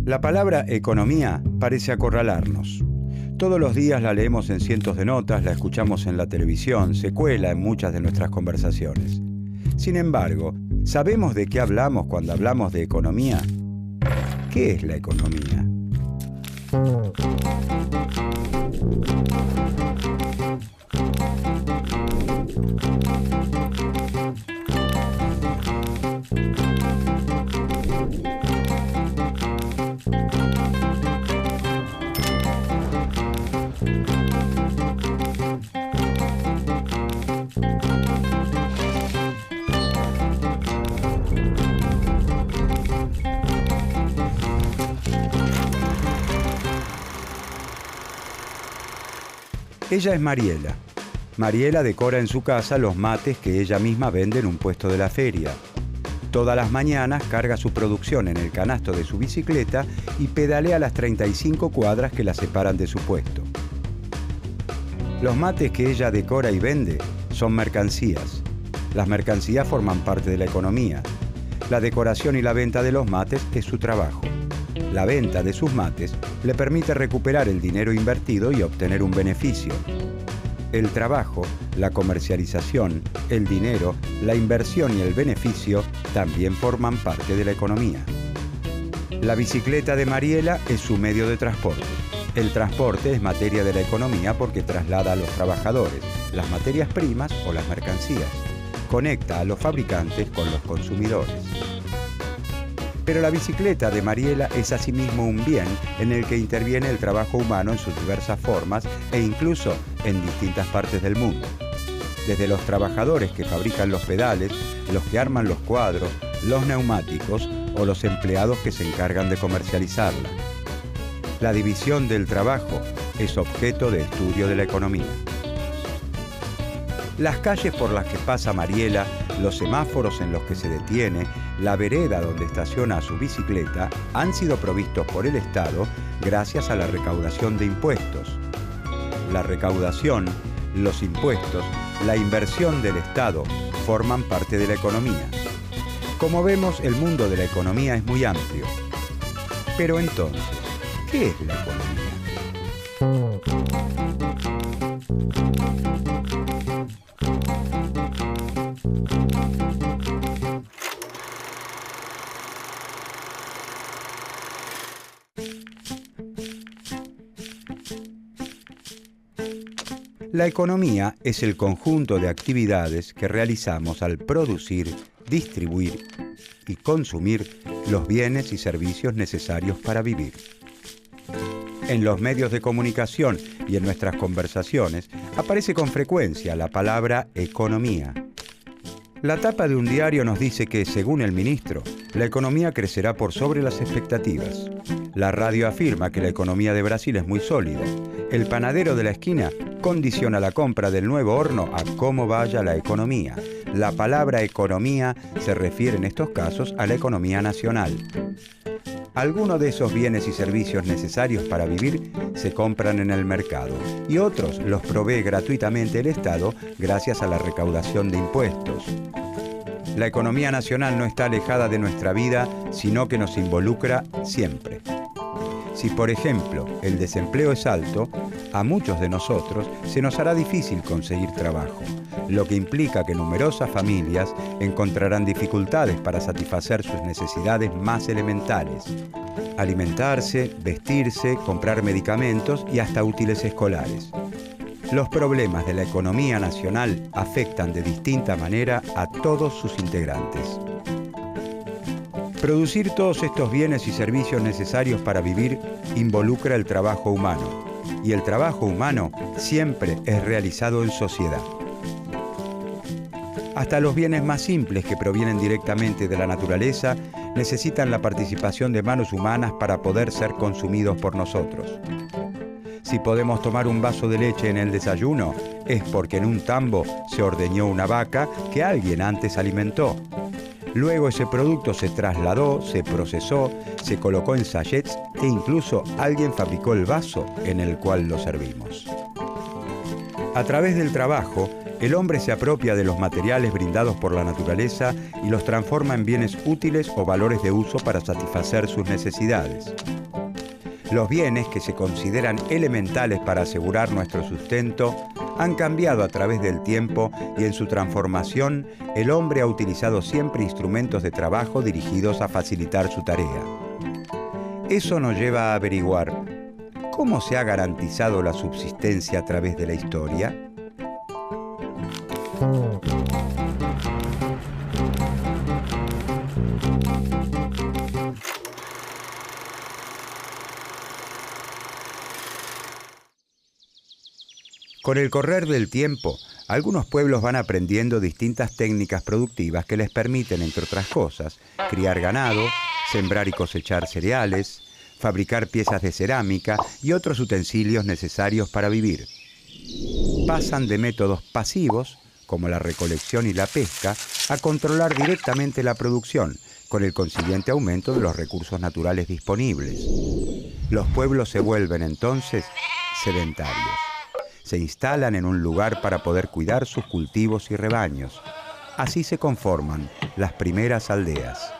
La palabra economía parece acorralarnos. Todos los días la leemos en cientos de notas, la escuchamos en la televisión, se cuela en muchas de nuestras conversaciones. Sin embargo, ¿sabemos de qué hablamos cuando hablamos de economía? ¿Qué es la economía? Ella es Mariela. Mariela decora en su casa los mates que ella misma vende en un puesto de la feria. Todas las mañanas carga su producción en el canasto de su bicicleta y pedalea las 35 cuadras que la separan de su puesto. Los mates que ella decora y vende son mercancías. Las mercancías forman parte de la economía. La decoración y la venta de los mates es su trabajo. La venta de sus mates le permite recuperar el dinero invertido y obtener un beneficio. El trabajo, la comercialización, el dinero, la inversión y el beneficio también forman parte de la economía. La bicicleta de Mariela es su medio de transporte. El transporte es materia de la economía porque traslada a los trabajadores las materias primas o las mercancías. Conecta a los fabricantes con los consumidores. Pero la bicicleta de Mariela es asimismo un bien en el que interviene el trabajo humano en sus diversas formas e incluso en distintas partes del mundo. Desde los trabajadores que fabrican los pedales, los que arman los cuadros, los neumáticos o los empleados que se encargan de comercializarla. La división del trabajo es objeto de estudio de la economía. Las calles por las que pasa Mariela, los semáforos en los que se detiene, la vereda donde estaciona su bicicleta han sido provistos por el Estado gracias a la recaudación de impuestos. La recaudación, los impuestos, la inversión del Estado forman parte de la economía. Como vemos, el mundo de la economía es muy amplio. Pero entonces, ¿qué es la economía? La economía es el conjunto de actividades que realizamos al producir, distribuir y consumir los bienes y servicios necesarios para vivir. En los medios de comunicación y en nuestras conversaciones aparece con frecuencia la palabra economía. La tapa de un diario nos dice que, según el ministro, la economía crecerá por sobre las expectativas. La radio afirma que la economía de Brasil es muy sólida. El panadero de la esquina condiciona la compra del nuevo horno a cómo vaya la economía. La palabra economía se refiere en estos casos a la economía nacional. Algunos de esos bienes y servicios necesarios para vivir se compran en el mercado y otros los provee gratuitamente el Estado gracias a la recaudación de impuestos. La economía nacional no está alejada de nuestra vida, sino que nos involucra siempre. Si, por ejemplo, el desempleo es alto, a muchos de nosotros se nos hará difícil conseguir trabajo, lo que implica que numerosas familias encontrarán dificultades para satisfacer sus necesidades más elementales: alimentarse, vestirse, comprar medicamentos y hasta útiles escolares. Los problemas de la economía nacional afectan de distinta manera a todos sus integrantes. Producir todos estos bienes y servicios necesarios para vivir involucra el trabajo humano, y el trabajo humano siempre es realizado en sociedad. Hasta los bienes más simples que provienen directamente de la naturaleza necesitan la participación de manos humanas para poder ser consumidos por nosotros. Si podemos tomar un vaso de leche en el desayuno, es porque en un tambo se ordeñó una vaca que alguien antes alimentó. Luego ese producto se trasladó, se procesó, se colocó en sachets e incluso alguien fabricó el vaso en el cual lo servimos. A través del trabajo, el hombre se apropia de los materiales brindados por la naturaleza y los transforma en bienes útiles o valores de uso para satisfacer sus necesidades. Los bienes que se consideran elementales para asegurar nuestro sustento han cambiado a través del tiempo y en su transformación el hombre ha utilizado siempre instrumentos de trabajo dirigidos a facilitar su tarea. Eso nos lleva a averiguar cómo se ha garantizado la subsistencia a través de la historia. Con el correr del tiempo, algunos pueblos van aprendiendo distintas técnicas productivas que les permiten, entre otras cosas, criar ganado, sembrar y cosechar cereales, fabricar piezas de cerámica y otros utensilios necesarios para vivir. Pasan de métodos pasivos, como la recolección y la pesca, a controlar directamente la producción, con el consiguiente aumento de los recursos naturales disponibles. Los pueblos se vuelven entonces sedentarios. Se instalan en un lugar para poder cuidar sus cultivos y rebaños. Así se conforman las primeras aldeas.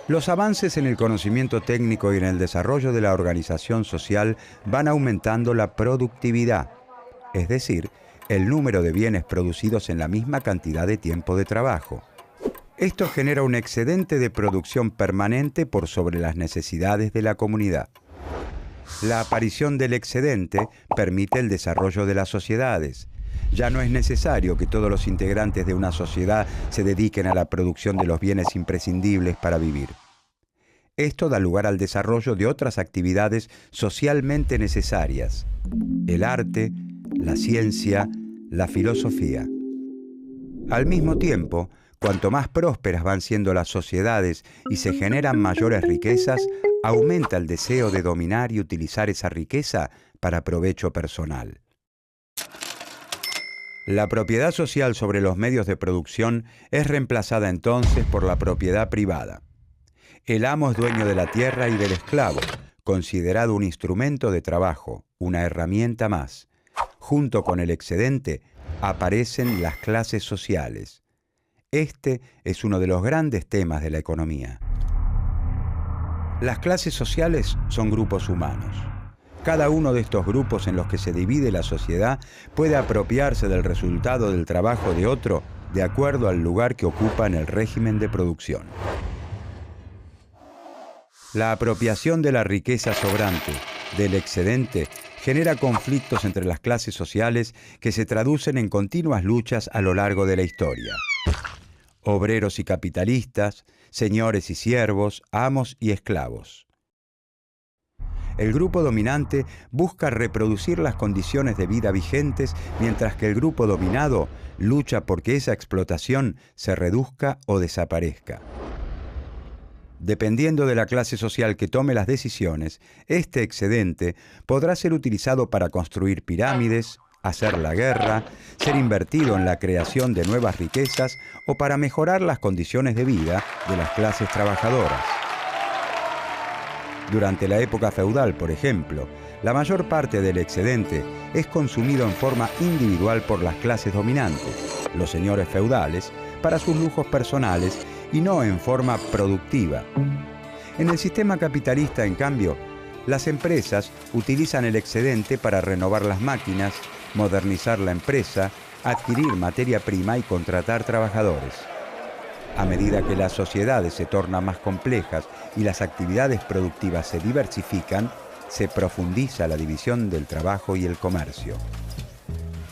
Los avances en el conocimiento técnico y en el desarrollo de la organización social van aumentando la productividad, es decir, el número de bienes producidos en la misma cantidad de tiempo de trabajo. Esto genera un excedente de producción permanente por sobre las necesidades de la comunidad. La aparición del excedente permite el desarrollo de las sociedades. Ya no es necesario que todos los integrantes de una sociedad se dediquen a la producción de los bienes imprescindibles para vivir. Esto da lugar al desarrollo de otras actividades socialmente necesarias: el arte, la ciencia, la filosofía. Al mismo tiempo, cuanto más prósperas van siendo las sociedades y se generan mayores riquezas, aumenta el deseo de dominar y utilizar esa riqueza para provecho personal. La propiedad social sobre los medios de producción es reemplazada entonces por la propiedad privada. El amo es dueño de la tierra y del esclavo, considerado un instrumento de trabajo, una herramienta más. Junto con el excedente aparecen las clases sociales. Este es uno de los grandes temas de la economía. Las clases sociales son grupos humanos. Cada uno de estos grupos en los que se divide la sociedad puede apropiarse del resultado del trabajo de otro de acuerdo al lugar que ocupa en el régimen de producción. La apropiación de la riqueza sobrante, del excedente, genera conflictos entre las clases sociales que se traducen en continuas luchas a lo largo de la historia. Obreros y capitalistas, señores y siervos, amos y esclavos. El grupo dominante busca reproducir las condiciones de vida vigentes, mientras que el grupo dominado lucha porque esa explotación se reduzca o desaparezca. Dependiendo de la clase social que tome las decisiones, este excedente podrá ser utilizado para construir pirámides, hacer la guerra, ser invertido en la creación de nuevas riquezas o para mejorar las condiciones de vida de las clases trabajadoras. Durante la época feudal, por ejemplo, la mayor parte del excedente es consumido en forma individual por las clases dominantes, los señores feudales, para sus lujos personales y no en forma productiva. En el sistema capitalista, en cambio, las empresas utilizan el excedente para renovar las máquinas, modernizar la empresa, adquirir materia prima y contratar trabajadores. A medida que las sociedades se tornan más complejas y las actividades productivas se diversifican, se profundiza la división del trabajo y el comercio.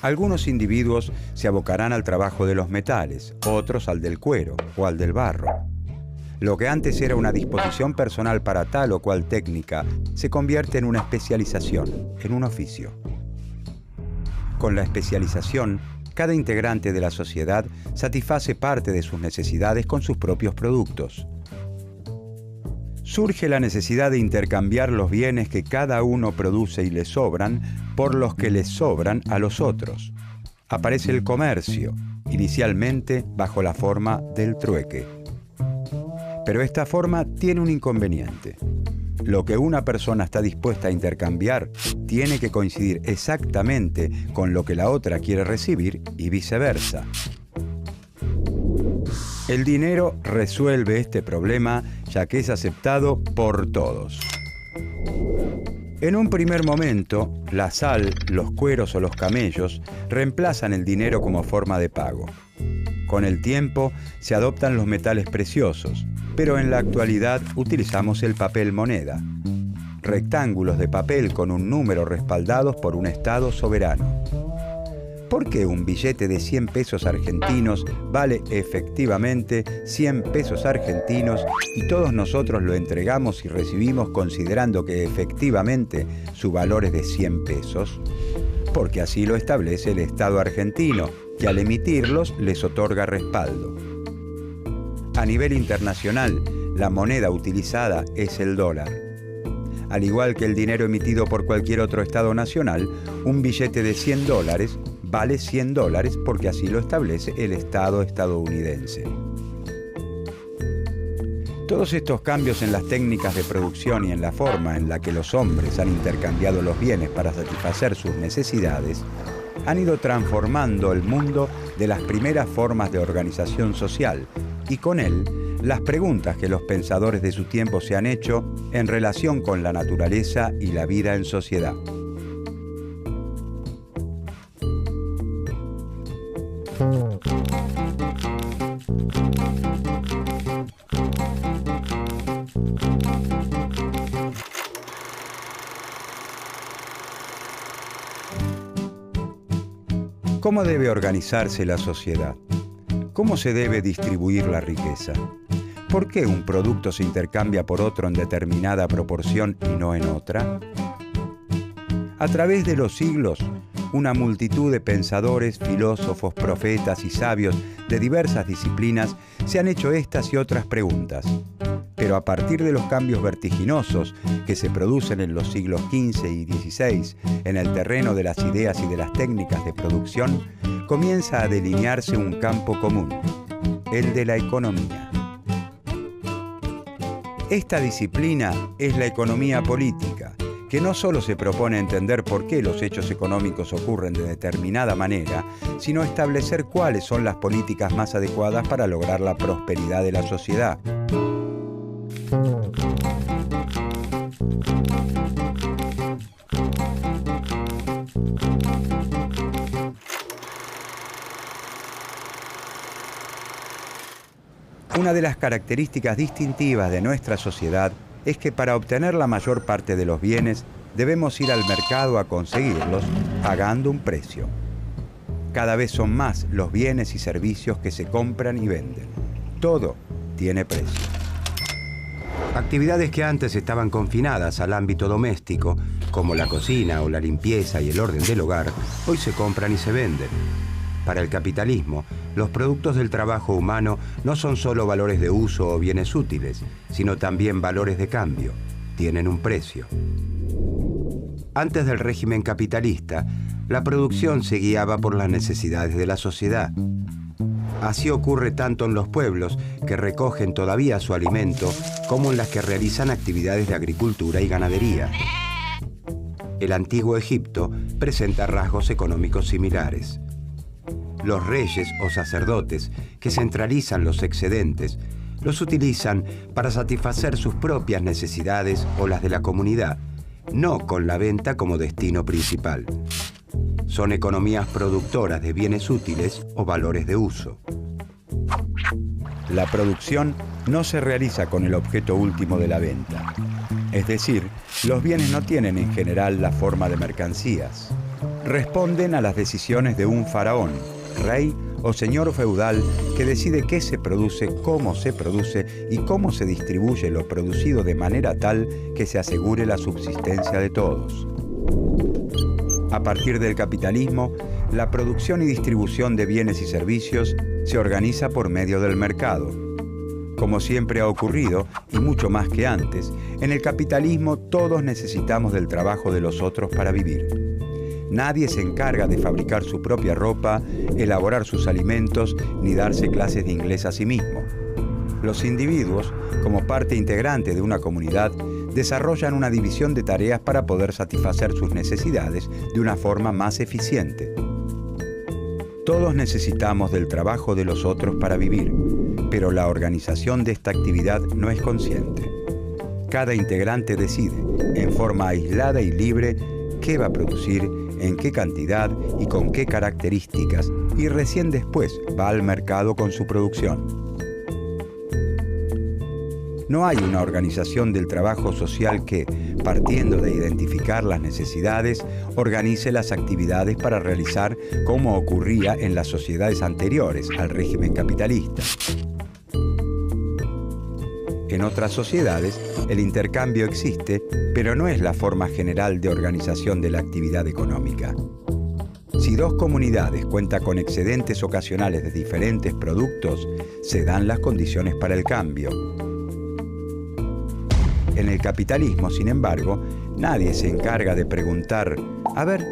Algunos individuos se abocarán al trabajo de los metales, otros al del cuero o al del barro. Lo que antes era una disposición personal para tal o cual técnica se convierte en una especialización, en un oficio. Con la especialización, cada integrante de la sociedad satisface parte de sus necesidades con sus propios productos. Surge la necesidad de intercambiar los bienes que cada uno produce y le sobran por los que les sobran a los otros. Aparece el comercio, inicialmente bajo la forma del trueque. Pero esta forma tiene un inconveniente. Lo que una persona está dispuesta a intercambiar tiene que coincidir exactamente con lo que la otra quiere recibir y viceversa. El dinero resuelve este problema ya que es aceptado por todos. En un primer momento, la sal, los cueros o los camellos reemplazan el dinero como forma de pago. Con el tiempo se adoptan los metales preciosos, pero en la actualidad utilizamos el papel moneda. Rectángulos de papel con un número respaldados por un Estado soberano. ¿Por qué un billete de 100 pesos argentinos vale efectivamente 100 pesos argentinos y todos nosotros lo entregamos y recibimos considerando que efectivamente su valor es de 100 pesos? Porque así lo establece el Estado argentino, que al emitirlos les otorga respaldo. A nivel internacional, la moneda utilizada es el dólar. Al igual que el dinero emitido por cualquier otro Estado nacional, un billete de $100 vale $100 porque así lo establece el Estado estadounidense. Todos estos cambios en las técnicas de producción y en la forma en la que los hombres han intercambiado los bienes para satisfacer sus necesidades han ido transformando el mundo de las primeras formas de organización social y con él las preguntas que los pensadores de su tiempo se han hecho en relación con la naturaleza y la vida en sociedad. ¿Cómo debe organizarse la sociedad? ¿Cómo se debe distribuir la riqueza? ¿Por qué un producto se intercambia por otro en determinada proporción y no en otra? A través de los siglos, una multitud de pensadores, filósofos, profetas y sabios de diversas disciplinas se han hecho estas y otras preguntas. Pero a partir de los cambios vertiginosos que se producen en los siglos XV y XVI en el terreno de las ideas y de las técnicas de producción, comienza a delinearse un campo común, el de la economía. Esta disciplina es la economía política, que no solo se propone entender por qué los hechos económicos ocurren de determinada manera, sino establecer cuáles son las políticas más adecuadas para lograr la prosperidad de la sociedad. Una de las características distintivas de nuestra sociedad es que para obtener la mayor parte de los bienes debemos ir al mercado a conseguirlos pagando un precio. Cada vez son más los bienes y servicios que se compran y venden. Todo tiene precio. Actividades que antes estaban confinadas al ámbito doméstico, como la cocina o la limpieza y el orden del hogar, hoy se compran y se venden. Para el capitalismo, los productos del trabajo humano no son solo valores de uso o bienes útiles, sino también valores de cambio. Tienen un precio. Antes del régimen capitalista, la producción se guiaba por las necesidades de la sociedad. Así ocurre tanto en los pueblos, que recogen todavía su alimento, como en las que realizan actividades de agricultura y ganadería. El antiguo Egipto presenta rasgos económicos similares. Los reyes o sacerdotes que centralizan los excedentes los utilizan para satisfacer sus propias necesidades o las de la comunidad, no con la venta como destino principal. Son economías productoras de bienes útiles o valores de uso. La producción no se realiza con el objeto último de la venta. Es decir, los bienes no tienen en general la forma de mercancías. Responden a las decisiones de un faraón, rey o señor feudal que decide qué se produce y cómo se distribuye lo producido de manera tal que se asegure la subsistencia de todos. A partir del capitalismo, la producción y distribución de bienes y servicios se organiza por medio del mercado. Como siempre ha ocurrido, y mucho más que antes, en el capitalismo todos necesitamos del trabajo de los otros para vivir. Nadie se encarga de fabricar su propia ropa, elaborar sus alimentos, ni darse clases de inglés a sí mismo. Los individuos, como parte integrante de una comunidad, desarrollan una división de tareas para poder satisfacer sus necesidades de una forma más eficiente. Todos necesitamos del trabajo de los otros para vivir, pero la organización de esta actividad no es consciente. Cada integrante decide, en forma aislada y libre, qué va a producir, en qué cantidad y con qué características, y recién después va al mercado con su producción. No hay una organización del trabajo social que, partiendo de identificar las necesidades, organice las actividades para realizar como ocurría en las sociedades anteriores al régimen capitalista. En otras sociedades, el intercambio existe, pero no es la forma general de organización de la actividad económica. Si dos comunidades cuentan con excedentes ocasionales de diferentes productos, se dan las condiciones para el cambio. En el capitalismo, sin embargo, nadie se encarga de preguntar, a ver,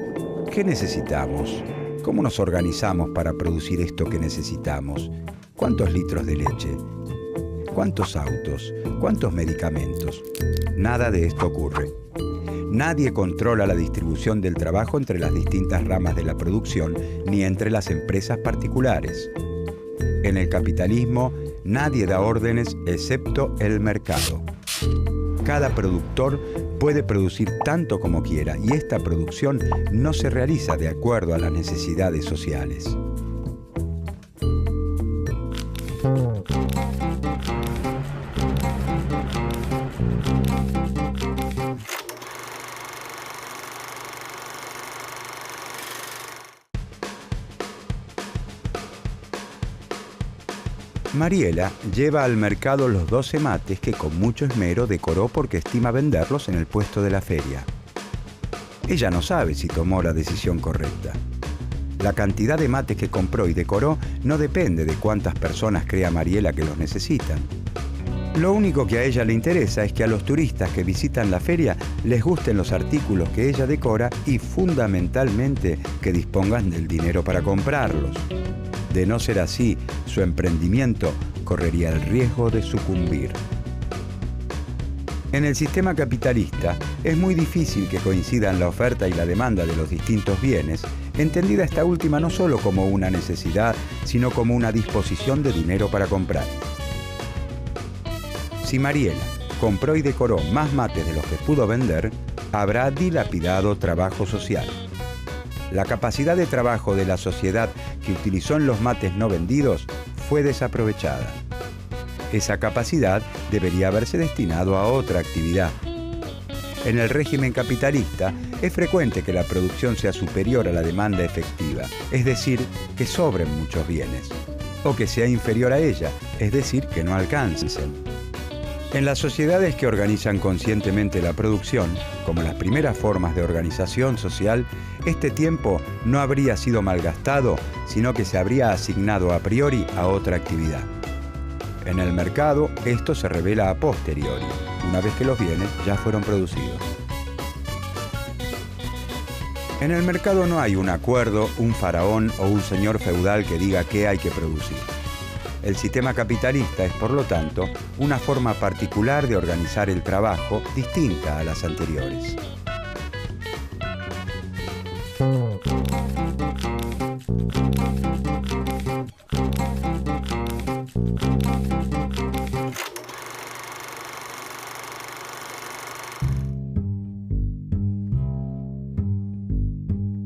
¿qué necesitamos? ¿Cómo nos organizamos para producir esto que necesitamos? ¿Cuántos litros de leche? ¿Cuántos autos? ¿Cuántos medicamentos? Nada de esto ocurre. Nadie controla la distribución del trabajo entre las distintas ramas de la producción, ni entre las empresas particulares. En el capitalismo, nadie da órdenes excepto el mercado. Cada productor puede producir tanto como quiera y esta producción no se realiza de acuerdo a las necesidades sociales. Mariela lleva al mercado los 12 mates que con mucho esmero decoró porque estima venderlos en el puesto de la feria. Ella no sabe si tomó la decisión correcta. La cantidad de mates que compró y decoró no depende de cuántas personas crea Mariela que los necesitan. Lo único que a ella le interesa es que a los turistas que visitan la feria les gusten los artículos que ella decora y fundamentalmente que dispongan del dinero para comprarlos. De no ser así, su emprendimiento correría el riesgo de sucumbir. En el sistema capitalista es muy difícil que coincidan la oferta y la demanda de los distintos bienes, entendida esta última no solo como una necesidad, sino como una disposición de dinero para comprar. Si Mariela compró y decoró más mates de los que pudo vender, habrá dilapidado trabajo social. La capacidad de trabajo de la sociedad que utilizó en los mates no vendidos fue desaprovechada. Esa capacidad debería haberse destinado a otra actividad. En el régimen capitalista es frecuente que la producción sea superior a la demanda efectiva, es decir, que sobren muchos bienes, o que sea inferior a ella, es decir, que no alcancen. En las sociedades que organizan conscientemente la producción, como las primeras formas de organización social, este tiempo no habría sido malgastado, sino que se habría asignado a priori a otra actividad. En el mercado, esto se revela a posteriori, una vez que los bienes ya fueron producidos. En el mercado no hay un acuerdo, un faraón o un señor feudal que diga qué hay que producir. El sistema capitalista es, por lo tanto, una forma particular de organizar el trabajo distinta a las anteriores.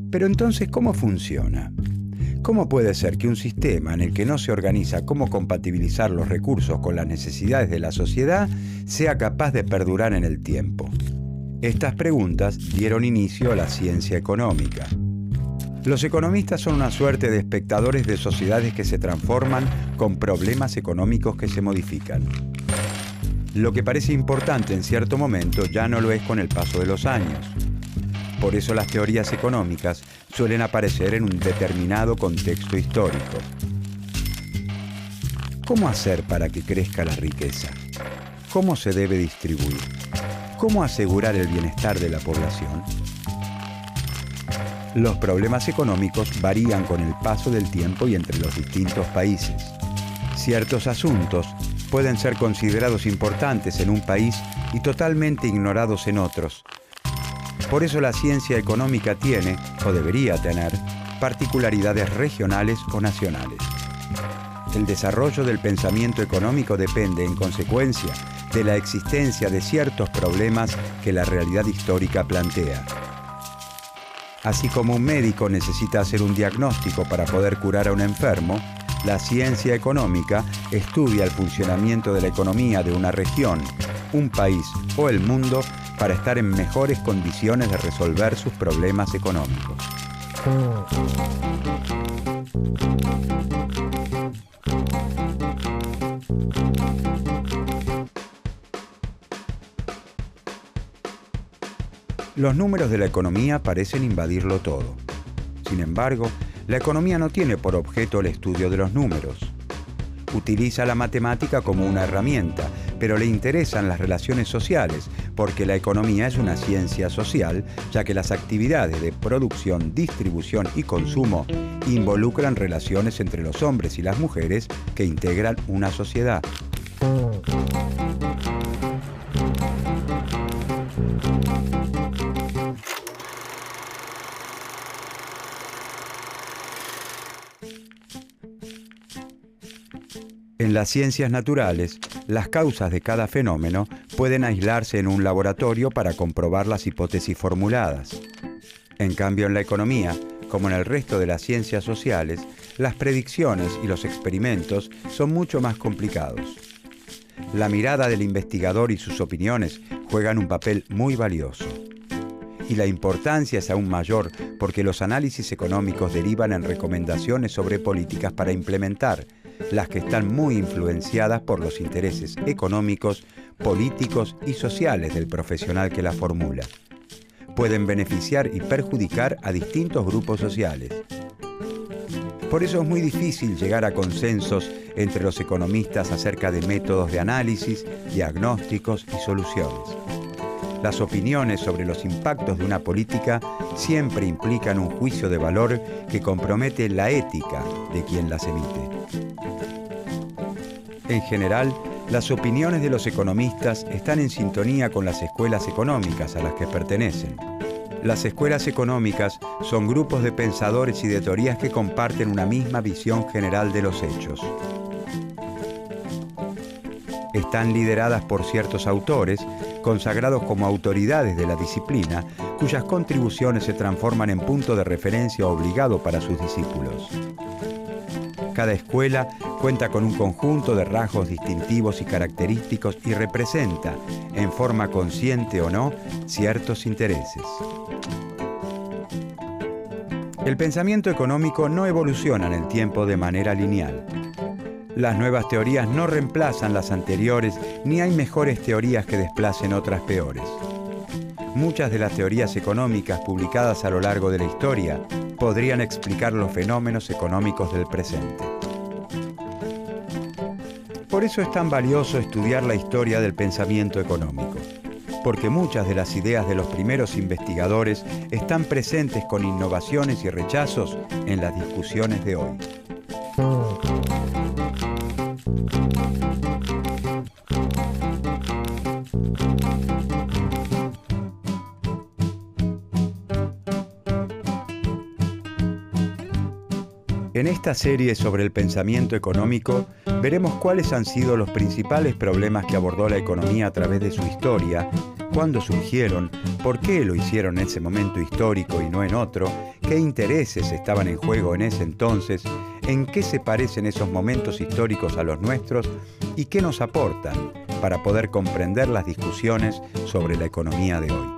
Pero entonces, ¿cómo funciona? ¿Cómo puede ser que un sistema en el que no se organiza cómo compatibilizar los recursos con las necesidades de la sociedad sea capaz de perdurar en el tiempo? Estas preguntas dieron inicio a la ciencia económica. Los economistas son una suerte de espectadores de sociedades que se transforman con problemas económicos que se modifican. Lo que parece importante en cierto momento ya no lo es con el paso de los años. Por eso las teorías económicas suelen aparecer en un determinado contexto histórico. ¿Cómo hacer para que crezca la riqueza? ¿Cómo se debe distribuir? ¿Cómo asegurar el bienestar de la población? Los problemas económicos varían con el paso del tiempo y entre los distintos países. Ciertos asuntos pueden ser considerados importantes en un país y totalmente ignorados en otros. Por eso la ciencia económica tiene, o debería tener, particularidades regionales o nacionales. El desarrollo del pensamiento económico depende, en consecuencia, de la existencia de ciertos problemas que la realidad histórica plantea. Así como un médico necesita hacer un diagnóstico para poder curar a un enfermo, la ciencia económica estudia el funcionamiento de la economía de una región, un país o el mundo para estar en mejores condiciones de resolver sus problemas económicos. Los números de la economía parecen invadirlo todo. Sin embargo, la economía no tiene por objeto el estudio de los números. Utiliza la matemática como una herramienta, pero le interesan las relaciones sociales, porque la economía es una ciencia social, ya que las actividades de producción, distribución y consumo involucran relaciones entre los hombres y las mujeres que integran una sociedad. En las ciencias naturales, las causas de cada fenómeno pueden aislarse en un laboratorio para comprobar las hipótesis formuladas. En cambio, en la economía, como en el resto de las ciencias sociales, las predicciones y los experimentos son mucho más complicados. La mirada del investigador y sus opiniones juegan un papel muy valioso. Y la importancia es aún mayor porque los análisis económicos derivan en recomendaciones sobre políticas para implementar, las que están muy influenciadas por los intereses económicos, políticos y sociales del profesional que la formula. Pueden beneficiar y perjudicar a distintos grupos sociales. Por eso es muy difícil llegar a consensos entre los economistas acerca de métodos de análisis, diagnósticos y soluciones. Las opiniones sobre los impactos de una política siempre implican un juicio de valor que compromete la ética de quien las emite. En general, las opiniones de los economistas están en sintonía con las escuelas económicas a las que pertenecen. Las escuelas económicas son grupos de pensadores y de teorías que comparten una misma visión general de los hechos. Están lideradas por ciertos autores, consagrados como autoridades de la disciplina, cuyas contribuciones se transforman en punto de referencia obligado para sus discípulos. Cada escuela cuenta con un conjunto de rasgos distintivos y característicos y representa, en forma consciente o no, ciertos intereses. El pensamiento económico no evoluciona en el tiempo de manera lineal. Las nuevas teorías no reemplazan las anteriores, ni hay mejores teorías que desplacen otras peores. Muchas de las teorías económicas publicadas a lo largo de la historia podrían explicar los fenómenos económicos del presente. Por eso es tan valioso estudiar la historia del pensamiento económico, porque muchas de las ideas de los primeros investigadores están presentes con innovaciones y rechazos en las discusiones de hoy. En esta serie sobre el pensamiento económico, veremos cuáles han sido los principales problemas que abordó la economía a través de su historia, cuándo surgieron, por qué lo hicieron en ese momento histórico y no en otro, qué intereses estaban en juego en ese entonces, en qué se parecen esos momentos históricos a los nuestros y qué nos aportan para poder comprender las discusiones sobre la economía de hoy.